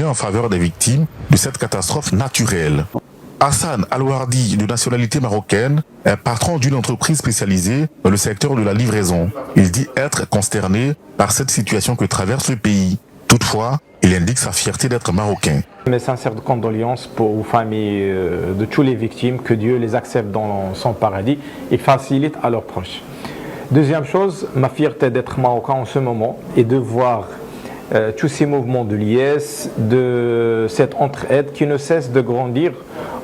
en faveur des victimes de cette catastrophe naturelle. Hassan Al-Wardi, de nationalité marocaine, est patron d'une entreprise spécialisée dans le secteur de la livraison. Il dit être consterné par cette situation que traverse le pays. Toutefois, il indique sa fierté d'être marocain. Mes sincères condoléances aux familles de toutes les victimes, que Dieu les accepte dans son paradis et facilite à leurs proches. Deuxième chose, ma fierté d'être marocain en ce moment et de voir tous ces mouvements de liesse, de cette entraide qui ne cesse de grandir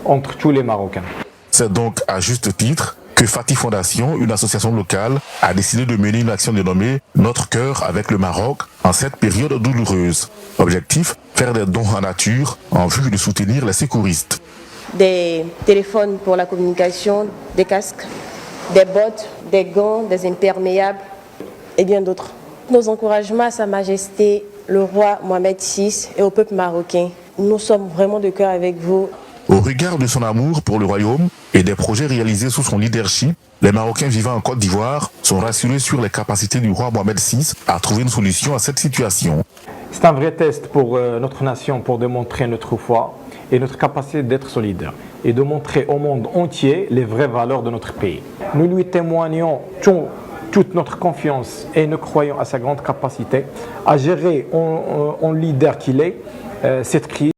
entre tous les Marocains. C'est donc à juste titre que Fatih Fondation, une association locale, a décidé de mener une action dénommée « Notre cœur avec le Maroc » en cette période douloureuse. Objectif, faire des dons en nature en vue de soutenir les secouristes. Des téléphones pour la communication, des casques, des bottes, des gants, des imperméables et bien d'autres. Nos encouragements à Sa Majesté, le roi Mohamed VI et au peuple marocain. Nous sommes vraiment de cœur avec vous. Au regard de son amour pour le royaume et des projets réalisés sous son leadership, les Marocains vivant en Côte d'Ivoire sont rassurés sur les capacités du roi Mohamed VI à trouver une solution à cette situation. C'est un vrai test pour notre nation pour démontrer notre foi et notre capacité d'être solidaire et de montrer au monde entier les vraies valeurs de notre pays. Nous lui témoignons toute notre confiance et nous croyons à sa grande capacité à gérer en leader qu'il est cette crise.